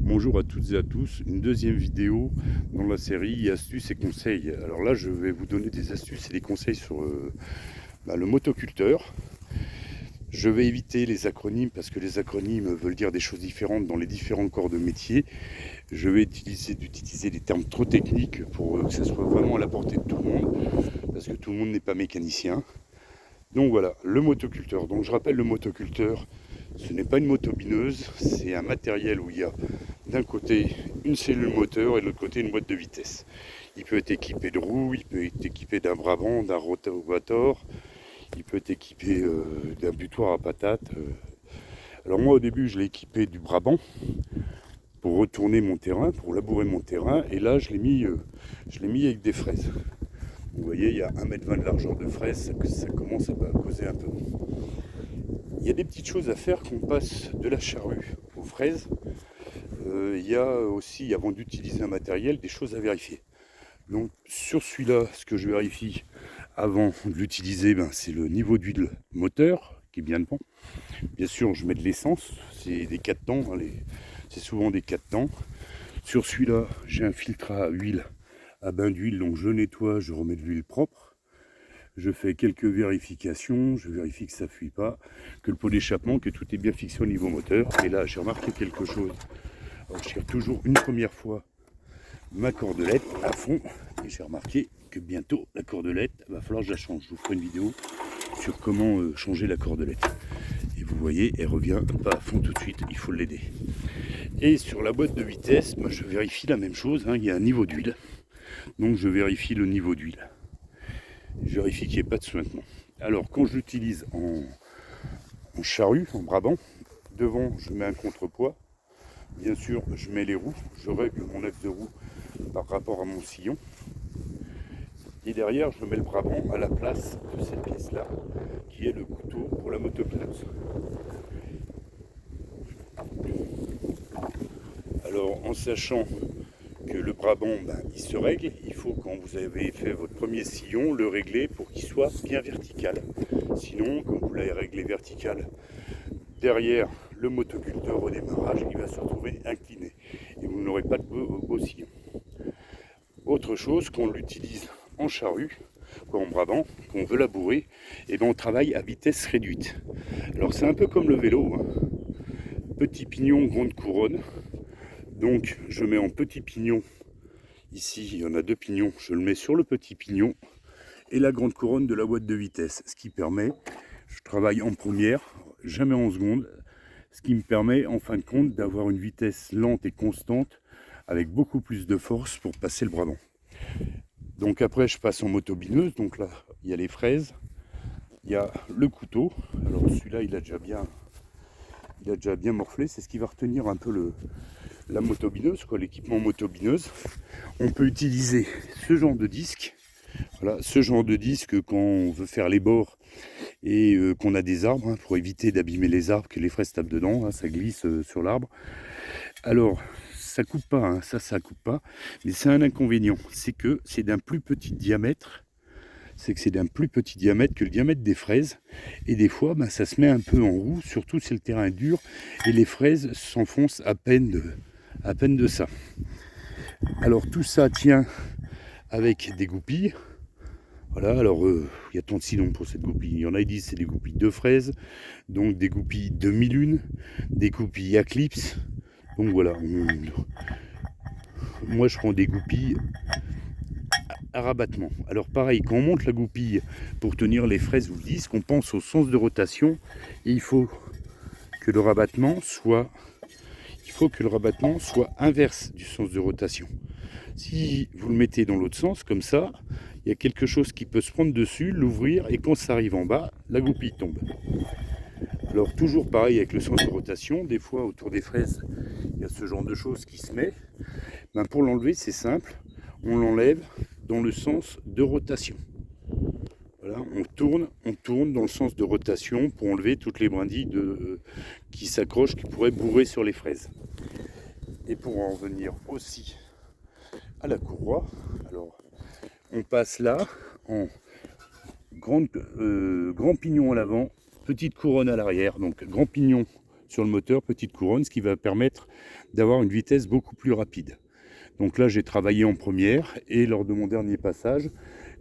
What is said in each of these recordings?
Bonjour à toutes et à tous, une deuxième vidéo dans la série astuces et conseils. Alors là, je vais vous donner des astuces et des conseils sur le motoculteur. Je vais éviter les acronymes parce que les acronymes veulent dire des choses différentes dans les différents corps de métier. Je vais d'utiliser des termes trop techniques pour que ça soit vraiment à la portée de tout le monde, parce que tout le monde n'est pas mécanicien. Donc voilà, le motoculteur. Donc je rappelle, le motoculteur, ce n'est pas une motobineuse, c'est un matériel où il y a d'un côté une cellule moteur et de l'autre côté une boîte de vitesse. Il peut être équipé de roues, il peut être équipé d'un Brabant, d'un rotavator, il peut être équipé d'un butoir à patates. Alors moi au début je l'ai équipé du Brabant pour retourner mon terrain, pour labourer mon terrain, et là je l'ai mis avec des fraises. Vous voyez, il y a 1,20 m de largeur de fraises, ça commence à causer un peu. Il y a des petites choses à faire quand on passe de la charrue aux fraises. Il y a aussi, avant d'utiliser un matériel, des choses à vérifier. Donc sur celui-là, ce que je vérifie avant de l'utiliser, c'est le niveau d'huile moteur, qui est bien devant. Bien sûr, je mets de l'essence, c'est des 4 temps, c'est souvent des 4 temps. Sur celui-là, j'ai un filtre à huile, à bain d'huile, donc je nettoie, je remets de l'huile propre. Je fais quelques vérifications, je vérifie que ça ne fuit pas, que le pot d'échappement, que tout est bien fixé au niveau moteur. Et là, j'ai remarqué quelque chose. Alors, je tire toujours une première fois ma cordelette à fond, et j'ai remarqué que bientôt la cordelette, va falloir que je la change. Je vous ferai une vidéo sur comment changer la cordelette. Et vous voyez, elle revient pas à fond tout de suite, il faut l'aider. Et sur la boîte de vitesse, moi, je vérifie la même chose, il y a un niveau d'huile. Donc je vérifie le niveau d'huile. Je vérifie qu'il n'y ait pas de suintement. Alors quand je l'utilise en charrue, en Brabant, devant je mets un contrepoids. Bien sûr, je mets les roues, je règle mon axe de roue par rapport à mon sillon. Et derrière, je mets le Brabant à la place de cette pièce-là, qui est le couteau pour la motopineuse. Alors, en sachant que le Brabant, il se règle, il faut, quand vous avez fait votre premier sillon, le régler pour qu'il soit bien vertical. Sinon, quand vous l'avez réglé vertical, derrière le motoculteur au démarrage, il va se retrouver incliné. Et vous n'aurez pas de beau sillon. Autre chose, qu'on l'utilise en charrue, en Brabant, qu'on veut labourer, et on travaille à vitesse réduite. Alors c'est un peu comme le vélo, petit pignon, grande couronne. Donc je mets en petit pignon, ici il y en a 2 pignons, je le mets sur le petit pignon et la grande couronne de la boîte de vitesse, ce qui permet, je travaille en première, jamais en seconde, ce qui me permet en fin de compte d'avoir une vitesse lente et constante avec beaucoup plus de force pour passer le Brabant. Donc après je passe en motobineuse, donc là il y a les fraises, il y a le couteau. Alors celui-là il a déjà bien morflé, c'est ce qui va retenir un peu la motobineuse, l'équipement motobineuse. On peut utiliser ce genre de disque, voilà, ce genre de disque quand on veut faire les bords et qu'on a des arbres, pour éviter d'abîmer les arbres, que les fraises tapent dedans, ça glisse sur l'arbre. Alors ça coupe pas, ça coupe pas, mais c'est un inconvénient, c'est que c'est d'un plus petit diamètre. C'est que c'est d'un plus petit diamètre que le diamètre des fraises. Et des fois, ça se met un peu en roue, surtout si le terrain est dur et les fraises s'enfoncent à peine de ça. Alors tout ça tient avec des goupilles. Voilà, alors il y a tant de sinon pour cette goupille. Il y en a qui disent c'est des goupilles de fraises, donc des goupilles demi-lune, des goupilles Eclipse. Donc voilà, moi je prends des goupilles à rabattement. Alors pareil, quand on monte la goupille pour tenir les fraises ou le disque, on pense au sens de rotation et il faut que le rabattement soit inverse du sens de rotation. Si vous le mettez dans l'autre sens, comme ça, il y a quelque chose qui peut se prendre dessus, l'ouvrir, et quand ça arrive en bas, la goupille tombe. Alors toujours pareil avec le sens de rotation, des fois autour des fraises, il y a ce genre de choses qui se met. Pour l'enlever, c'est simple, on l'enlève dans le sens de rotation. Voilà, on tourne dans le sens de rotation pour enlever toutes les brindilles qui s'accrochent, qui pourraient bourrer sur les fraises. Et pour en venir aussi à la courroie, alors on passe là en grand pignon à l'avant, petite couronne à l'arrière, donc grand pignon sur le moteur, petite couronne, ce qui va permettre d'avoir une vitesse beaucoup plus rapide. Donc là, j'ai travaillé en première et lors de mon dernier passage,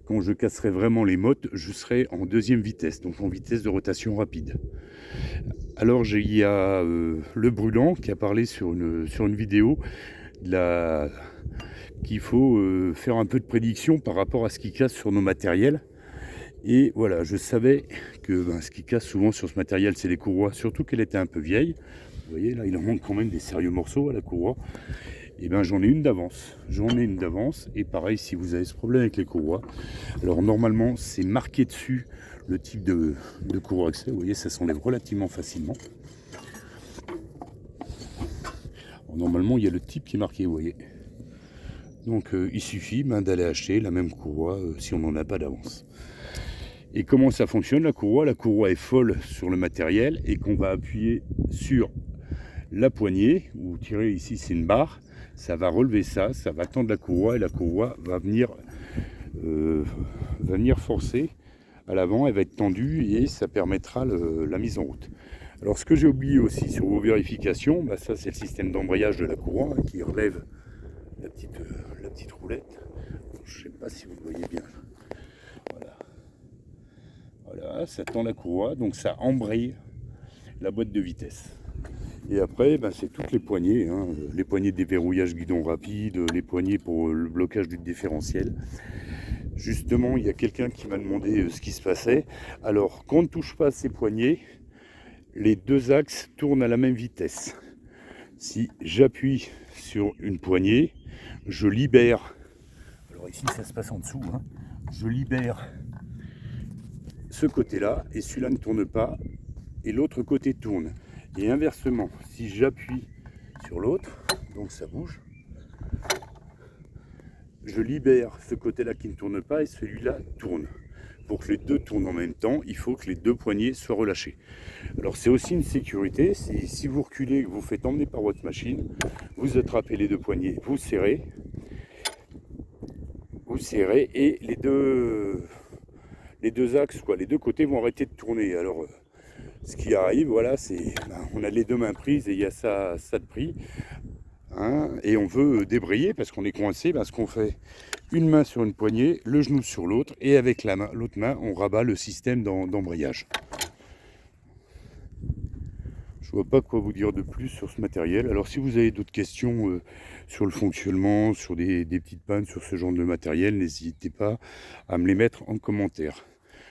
quand je casserai vraiment les mottes, je serai en deuxième vitesse, donc en vitesse de rotation rapide. Alors il y a le brûlant qui a parlé sur une vidéo qu'il faut faire un peu de prédiction par rapport à ce qui casse sur nos matériels. Et voilà, je savais que ce qui casse souvent sur ce matériel, c'est les courroies, surtout qu'elle était un peu vieille. Vous voyez, là, il en manque quand même des sérieux morceaux à la courroie. Et j'en ai une d'avance. Et pareil, si vous avez ce problème avec les courroies, alors normalement, c'est marqué dessus le type de courroie que c'est. Vous voyez, ça s'enlève relativement facilement. Alors, normalement, il y a le type qui est marqué, vous voyez. Donc, il suffit d'aller acheter la même courroie si on n'en a pas d'avance. Et comment ça fonctionne la courroie? La courroie est folle sur le matériel et qu'on va appuyer sur la poignée, ou tirer ici, c'est une barre. Ça va relever ça va tendre la courroie et la courroie va venir forcer à l'avant, elle va être tendue et ça permettra la mise en route. Alors ce que j'ai oublié aussi sur vos vérifications, ça c'est le système d'embrayage de la courroie qui relève la petite roulette. Je ne sais pas si vous le voyez bien. Voilà, ça tend la courroie, donc ça embraye la boîte de vitesse. Et après, c'est toutes les poignées, les poignées de déverrouillage guidon rapide, les poignées pour le blocage du différentiel. Justement, il y a quelqu'un qui m'a demandé ce qui se passait. Alors, quand on ne touche pas ces poignées, les deux axes tournent à la même vitesse. Si j'appuie sur une poignée, je libère. Alors ici, ça se passe en dessous. Je libère ce côté-là et celui-là ne tourne pas et l'autre côté tourne. Et inversement, si j'appuie sur l'autre, donc ça bouge, je libère ce côté-là qui ne tourne pas et celui-là tourne. Pour que les deux tournent en même temps, il faut que les deux poignées soient relâchées. Alors c'est aussi une sécurité, si vous reculez, que vous faites emmener par votre machine, vous attrapez les deux poignées, vous serrez et les deux axes, les deux côtés vont arrêter de tourner. Alors ce qui arrive, voilà, c'est on a les deux mains prises et il y a ça de pris. Et on veut débrayer parce qu'on est coincé. Ce qu'on fait, une main sur une poignée, le genou sur l'autre, et avec l'autre main, on rabat le système d'embrayage. Je vois pas quoi vous dire de plus sur ce matériel. Alors si vous avez d'autres questions sur le fonctionnement, sur des petites pannes, sur ce genre de matériel, n'hésitez pas à me les mettre en commentaire.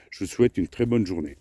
Je vous souhaite une très bonne journée.